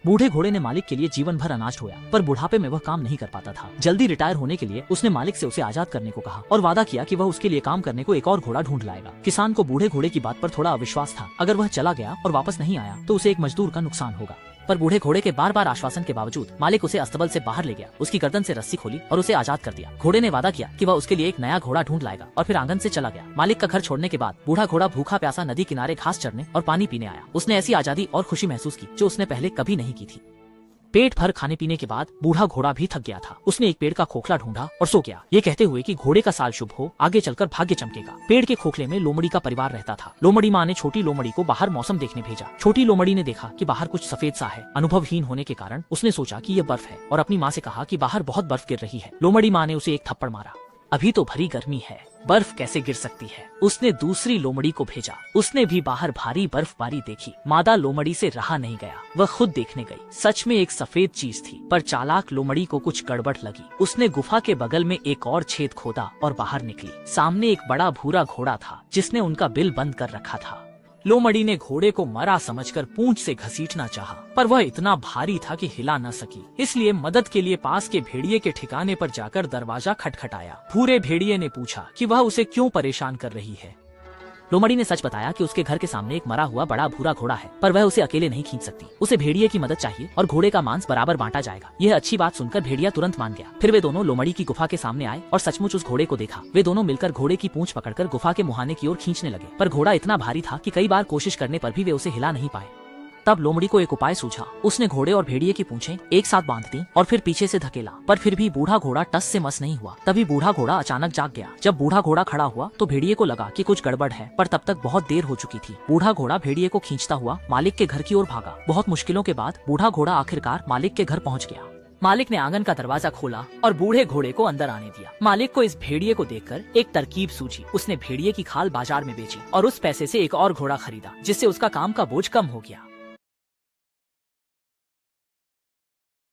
बूढ़े घोड़े ने मालिक के लिए जीवन भर अनाज ढोया, पर बुढ़ापे में वह काम नहीं कर पाता था। जल्दी रिटायर होने के लिए उसने मालिक से उसे आजाद करने को कहा और वादा किया कि वह उसके लिए काम करने को एक और घोड़ा ढूंढ लाएगा। किसान को बूढ़े घोड़े की बात पर थोड़ा अविश्वास था। अगर वह चला गया और वापस नहीं आया तो उसे एक मजदूर का नुकसान होगा। पर बूढ़े घोड़े के बार बार आश्वासन के बावजूद मालिक उसे अस्तबल से बाहर ले गया, उसकी गर्दन से रस्सी खोली और उसे आजाद कर दिया। घोड़े ने वादा किया कि वह उसके लिए एक नया घोड़ा ढूंढ लाएगा और फिर आंगन से चला गया। मालिक का घर छोड़ने के बाद बूढ़ा घोड़ा भूखा प्यासा नदी किनारे घास चरने और पानी पीने आया। उसने ऐसी आजादी और खुशी महसूस की जो उसने पहले कभी नहीं की थी। पेट भर खाने पीने के बाद बूढ़ा घोड़ा भी थक गया था। उसने एक पेड़ का खोखला ढूंढा और सो गया, ये कहते हुए कि घोड़े का साल शुभ हो, आगे चलकर भाग्य चमकेगा। पेड़ के खोखले में लोमड़ी का परिवार रहता था। लोमड़ी माँ ने छोटी लोमड़ी को बाहर मौसम देखने भेजा। छोटी लोमड़ी ने देखा कि बाहर कुछ सफेद सा है। अनुभवहीन होने के कारण उसने सोचा कि यह बर्फ है और अपनी माँ से कहा कि बाहर बहुत बर्फ गिर रही है। लोमड़ी माँ ने उसे एक थप्पड़ मारा। अभी तो भरी गर्मी है, बर्फ कैसे गिर सकती है। उसने दूसरी लोमड़ी को भेजा। उसने भी बाहर भारी बर्फबारी देखी। मादा लोमड़ी से रहा नहीं गया, वह खुद देखने गई। सच में एक सफेद चीज थी, पर चालाक लोमड़ी को कुछ गड़बड़ लगी। उसने गुफा के बगल में एक और छेद खोदा और बाहर निकली। सामने एक बड़ा भूरा घोड़ा था जिसने उनका बिल बंद कर रखा था। लोमड़ी ने घोड़े को मरा समझकर पूंछ से घसीटना चाहा, पर वह इतना भारी था कि हिला न सकी। इसलिए मदद के लिए पास के भेड़िए के ठिकाने पर जाकर दरवाजा खटखटाया। भूरे भेड़िए ने पूछा कि वह उसे क्यों परेशान कर रही है। लोमड़ी ने सच बताया कि उसके घर के सामने एक मरा हुआ बड़ा भूरा घोड़ा है, पर वह उसे अकेले नहीं खींच सकती। उसे भेड़िए की मदद चाहिए और घोड़े का मांस बराबर बांटा जाएगा। यह अच्छी बात सुनकर भेड़िया तुरंत मान गया। फिर वे दोनों लोमड़ी की गुफा के सामने आए और सचमुच उस घोड़े को देखा। वे दोनों मिलकर घोड़े की पूंछ पकड़कर गुफा के मुहाने की ओर खींचने लगे, पर घोड़ा इतना भारी था कि कई बार कोशिश करने पर भी वे उसे हिला नहीं पाए। तब लोमड़ी को एक उपाय सूझा। उसने घोड़े और भेड़िए की पूंछें एक साथ बांध दी और फिर पीछे से धकेला, पर फिर भी बूढ़ा घोड़ा टस से मस नहीं हुआ। तभी बूढ़ा घोड़ा अचानक जाग गया। जब बूढ़ा घोड़ा खड़ा हुआ तो भेड़िए को लगा कि कुछ गड़बड़ है, पर तब तक बहुत देर हो चुकी थी। बूढ़ा घोड़ा भेड़िए को खींचता हुआ मालिक के घर की ओर भागा। बहुत मुश्किलों के बाद बूढ़ा घोड़ा आखिरकार मालिक के घर पहुँच गया। मालिक ने आंगन का दरवाजा खोला और बूढ़े घोड़े को अंदर आने दिया। मालिक को इस भेड़िए को देखकर एक तरकीब सूझी। उसने भेड़िए की खाल बाजार में बेची और उस पैसे से एक और घोड़ा खरीदा, जिससे उसका काम का बोझ कम हो गया।